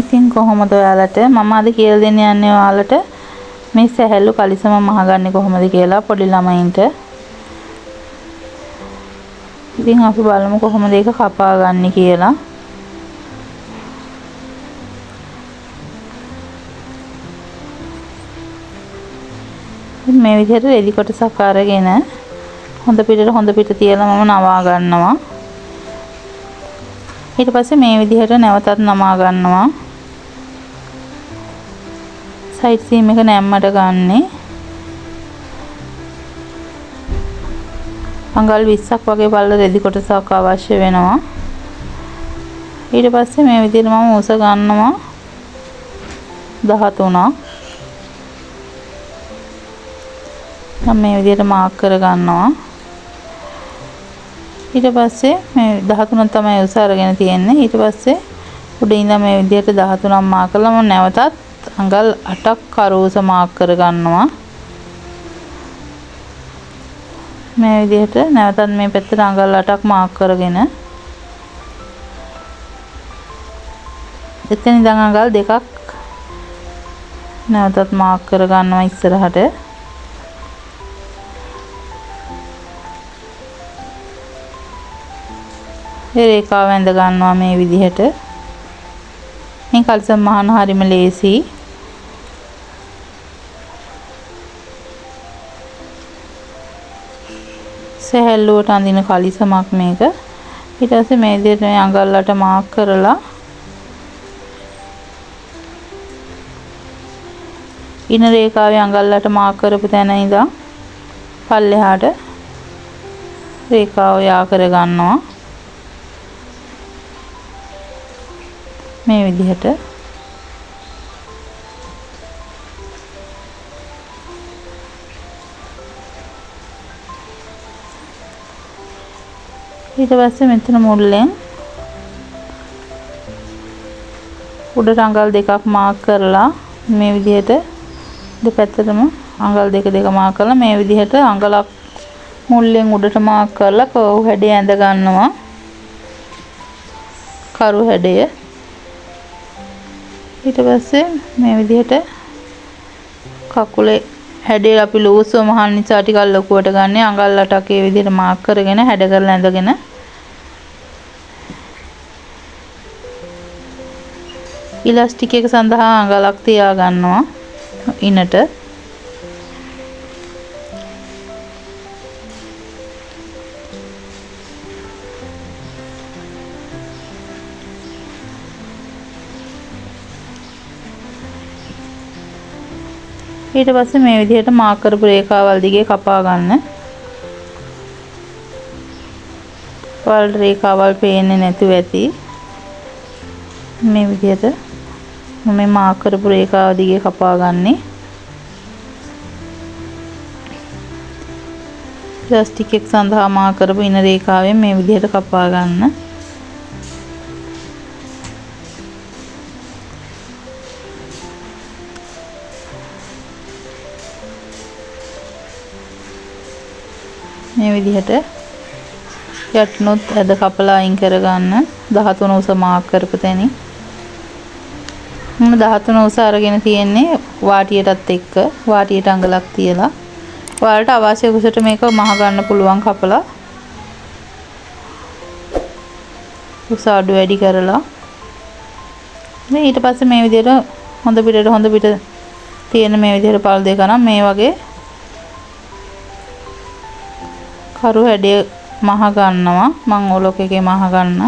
ඉතින් කොහොමද ඔයාලට මම අද කියලා දෙන්න යන්නේ ඔයාලට මේ සැහැල්ලු කලිසම මහගන්නේ කොහොමද කියලා පොඩි ළමයින්ට. ඉතින් අපි බලමු කොහොමද ඒක කපා ගන්න කියලා. මේ විදිහට රෙදි කොටසක් අරගෙන හොඳ පිට තියලා මම නවා ගන්නවා. ඊට පස්සේ මේ විදිහට නැවතත් නමා ගන්නවා. සයිඩ් සීම් එක නැම්මට ගන්නෙ. අඟල් 20ක් වගේ පළල රෙදි කොටසක් අවශ්‍ය වෙනවා. ඊට පස්සේ මේ විදිහට මම උස ගන්නවා 13ක්. මම මේ විදිහට මාක් කර ගන්නවා. ඊට පස්සේ මේ 13 තමයි උස අරගෙන තියෙන්නේ. ඊට පස්සේ උඩින් ඉඳන් මේ විදිහට 13ක් මාක් කරලා මම නැවතත් අඟල් 8ක් කරු උස මාක් කර ගන්නවා. මේ විදිහට නැවතත් මේ පැත්තට අඟල් 8ක් මාක් කරගෙන එතන ඉඳන් අඟල් 2ක් නැවතත් මාක් කර ගන්නවා ඉස්සරහට. ඒ රේඛාව ඇඳ ගන්නවා මේ විදිහට. මේ කලිසම් මහන හරිම ලේසි. සැහැල්ලුවට අඳින කලිසමක් මේක. ඊට පස්සේ මේ විදිහට මේ අඟල් 8 මාක් කරලා ඉන රේඛාවේ අඟල් 8 මාක් කරපු තැන ඉඳන් පල්ලෙහාට රේඛාව යා කර ගන්නවා. මේ විදිහට ඊට පස්සේ මෙතන මුල්ලෙන් උඩට අඟල් 2ක් මාක් කරලා මේ විදිහට දෙපැත්තටම අඟල් 2 මාක් කරලා මේ විදිහට අඟලක් මුල්ලෙන් උඩට මාක් කරලා කර්ව් හැඩය ඇඳ ගන්නවා. කරු හැඩය. ඊට පස්සේ මේ විදිහට කකුලේ හැඩය අපි ලූස්ව මහන් නිසා ටිකක් ලොකුවට ගන්න අඟල් 8ක් ඒ විදිහට මාක් කරගෙන හැඩ කරලා ඇඳගෙන ඉලාස්ටික් එක සඳහා අඟලක් තියා ගන්නවා ඉනට. ඊට පස්සේ මේ විදිහට මාක් කරපු රේඛාවල් දිගේ කපා ගන්න. වල රේඛාවල් පේන්නේ නැතුව ඇති. මේ විදිහට මම මාක් කරපු රේඛාව දිගේ කපා ගන්නෙ. ප්ලාස්ටික් එක සඳහා මාක් කරපු ඉන රේඛාවෙන් මේ විදිහට කපා ගන්න. මේ විදිහට යටිනුත් ඇද කපලා අයින් කරගන්න 13 උස මාක් කරපු තැනින්. මම 13 උස අරගෙන තියෙන්නේ වාටියටත් එක්ක වාටියට අඟලක් තියලා. ඔයාලට අවශ්‍ය කුසට මේක මහ ගන්න පුළුවන් කපලා. උස අඩු වැඩි කරලා. මේ ඊට පස්සේ මේ විදිහට හොඳ පිට තියෙන මේ විදිහට පළ දෙක නම් මේ වගේ කරු හැඩය මහ ගන්නවා. මම ඔලොක් එකේ මහ ගන්න.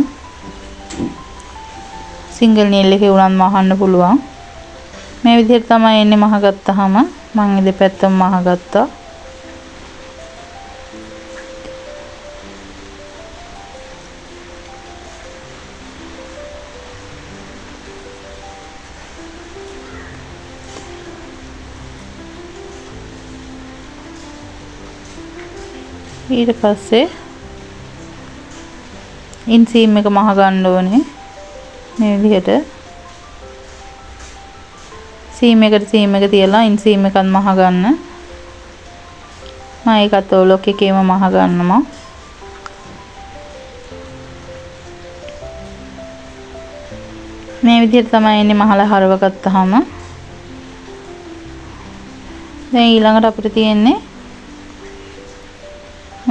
සිංගල් නීල් එකේ උනත් මහන්න පුළුවන්. මේ විදිහට තමයි එන්නේ මහ ගත්තාම මම ඉතින් දෙපැත්තම මහ ගත්තා. ඊට පස්සේ ඉන්සීම් එක මහ ගන්න ඕනේ. මේ විදිහට සීම් එකට සීම් එක තියලා ඉන්සීම් එකත් මහ ගන්න. මම ඒකත් ඔලොක් එකේම මහ ගන්නවා. මේ විදිහට තමයි එන්නේ මහල හරව ගත්තාම. දැන් ඊළඟට අපිට තියෙන්නේ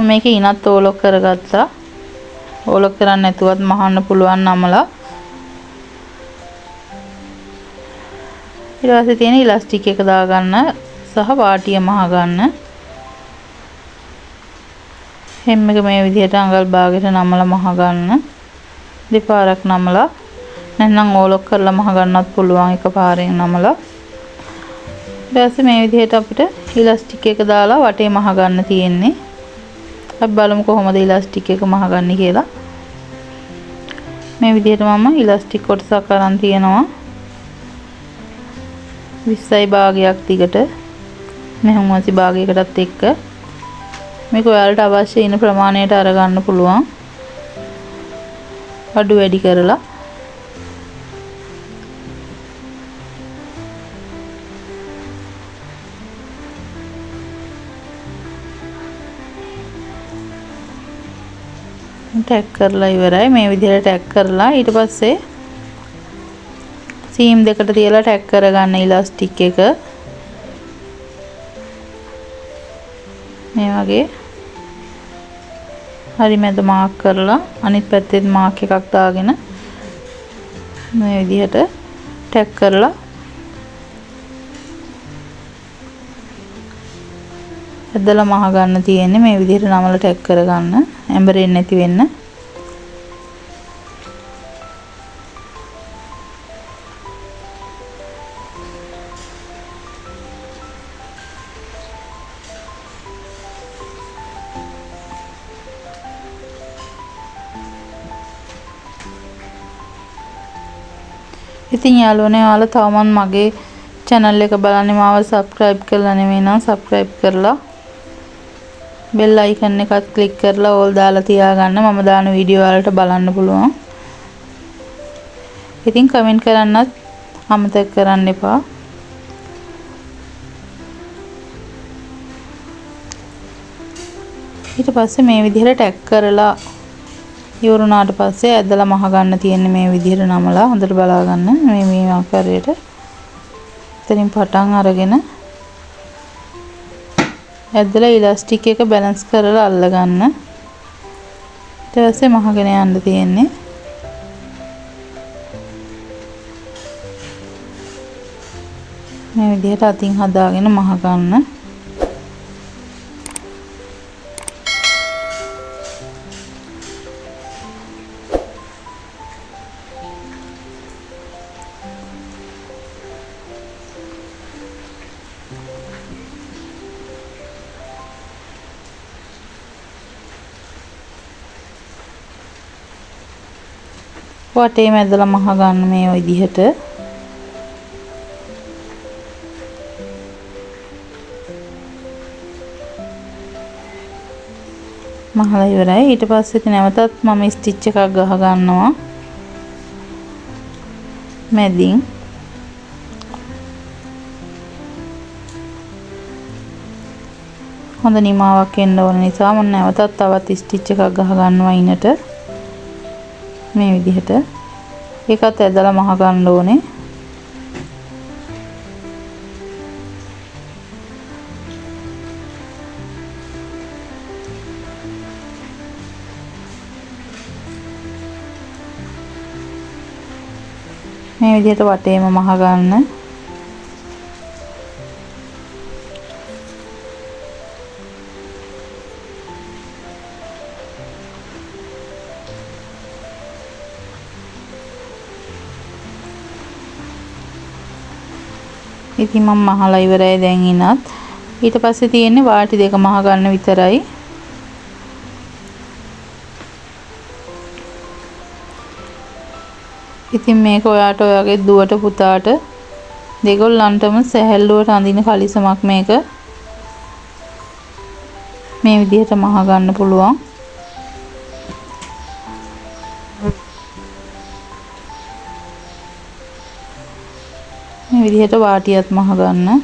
මේකේ ඉනත් ඕලොක් කරගත්තා. ඕලොක් කරන්නේ නැතුවත් මහන්න පුළුවන් නමලා. ඊට පස්සේ තියෙන ඉලාස්ටික් එක දාගන්න සහ වාටිය මහ ගන්න. හැම එක මේ විදිහට අඟල් භාගයට නමලා මහ ගන්න. දෙපාරක් නමලා නැත්නම් ඕලොක් කරලා මහ ගන්නත් පුළුවන් එකපාරෙන් නමලා. ඊට පස්සේ මේ විදිහට අපිට ඉලාස්ටික් එක දාලා වටේ මහ ගන්න තියෙන්නේ. අපි බලමු කොහොමද ඉලාස්ටික් එක මහ ගන්න කියලා. මේ විදිහට මම ඉලාස්ටික් කොටසක් අරන් තියෙනවා. 20යි භාගයක් දිගට මෙහෙම වසි භාගයකටත් එක්ක මේක ඔයාලට අවශ්‍ය ඉන ප්‍රමාණයට අරගන්න පුළුවන්. අඩු වැඩි කරලා ටැග් කරලා ඉවරයි. මේ විදිහට ටැග් කරලා ඊට පස්සේ සීම් දෙකට තියලා ටැග් කරගන්න ඉලාස්ටික් එක. මේ වගේ හරි මැද මාක් කරලා අනිත් පැත්තෙත් මාක් එකක් දාගෙන මේ විදිහට ටැග් කරලා ඇදලා මහ ගන්න තියෙන්නේ. මේ විදිහට නමල ටැග් කරගන්න ඇඹරෙන්නේ නැති වෙන්න. ඉතින් යාළුවනේ ඔයාලා තවමත් මගේ channel එක බලන්නේ මාව subscribe කරලා නෙමෙයි නම් subscribe කරලා bell icon එකත් click කරලා all දාලා තියාගන්න. මම දාන වීඩියෝ වලට බලන්න පුළුවන්. ඉතින් comment කරන්නත් අමතක කරන්න එපා. ඊට පස්සේ මේ විදිහට ටැග් කරලා ඉවරුණාට පස්සේ ඇදලා මහ ගන්න තියෙන්නේ මේ විදිහට නමලා හොඳට බලා ගන්න. මේ ආකාරයට එතනින් පටන් අරගෙන ඇදලා ඉලාස්ටික් එක බැලන්ස් කරලා අල්ල ගන්න. ඊට පස්සේ මහගෙන යන්න තියෙන්නේ. මේ විදිහට අතින් හදාගෙන මහ ගන්න. වටේම ඇදලා මහ ගන්න මේ විදිහට. මහලා ඉවරයි. ඊට පස්සේ නැවතත් මම ස්ටිච් එකක් ගහ ගන්නවා මැදින්. හොඳ නිමාවක් එන්න ඕන නිසා මම නැවතත් තවත් ස්ටිච් එකක් ගහ ගන්නවා ඉනට. මේ විදිහට ඒකත් ඇදලා මහ ගන්න ඕනේ. මේ විදිහට වටේම මහ ගන්න. ඉතින් මම මහලා ඉවරයි දැන් ඉනත්. ඊට පස්සේ තියෙන්නේ වාටි දෙක මහ ගන්න විතරයි. ඉතින් මේක ඔයාට ඔයාගේ දුවට පුතාට දෙගොල්ලන්ටම සැහැල්ලුවට අඳින කලිසමක් මේක. මේ විදිහට මහ ගන්න පුළුවන්. මේ විදිහට වාටියත් මහ ගන්න.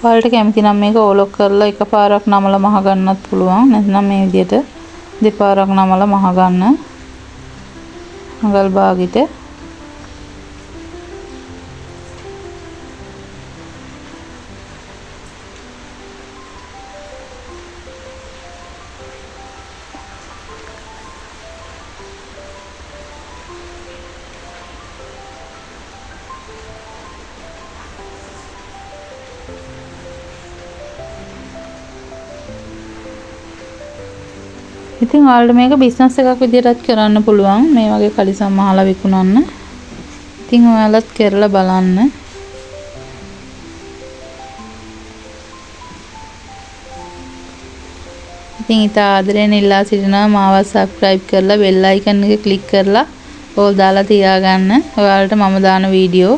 ඔයාලට කැමති නම් මේක ඕලොක් කරලා එකපාරක් නමලා මහ ගන්නත් පුළුවන්. නැත්නම් මේ විදිහට දෙපාරක් නමලා මහ ගන්න. අඟල් භාගෙට ඉතින් ඔයාලට මේක බිස්නස් එකක් විදිහටත් කරන්න පුළුවන්. මේ වගේ කලිසම් මහලා විකුණන්න. ඉතින් ඔයාලත් කරලා බලන්න. ඉතින් ඉතා ආදරයෙන් ඉල්ලා සිටිනවා මාව subscribe කරලා bell icon එක click කරලා ඕල් දාලා තියාගන්න. ඔයාලට මම දාන වීඩියෝ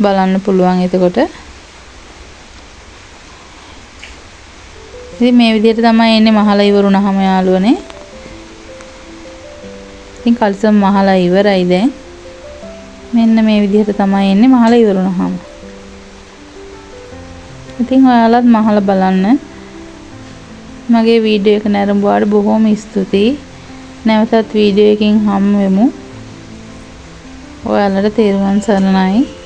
බලන්න පුළුවන් එතකොට. ඉතින් මේ විදිහට තමයි එන්නේ මහලා ඉවරුනහම යාළුවනේ. ඉතින් කලිසම් මහලා ඉවරයි දැන්. මෙන්න මේ විදිහට තමයි එන්නේ මහලා ඉවරුනහම. ඉතින් ඔයාලත් මහලා බලන්න. මගේ වීඩියෝ එක නැරඹුවාට බොහොම ස්තුතියි. නැවතත් වීඩියෝ එකකින් හමු වෙමු. ඔයාලට තෙරුවන් සරණයි.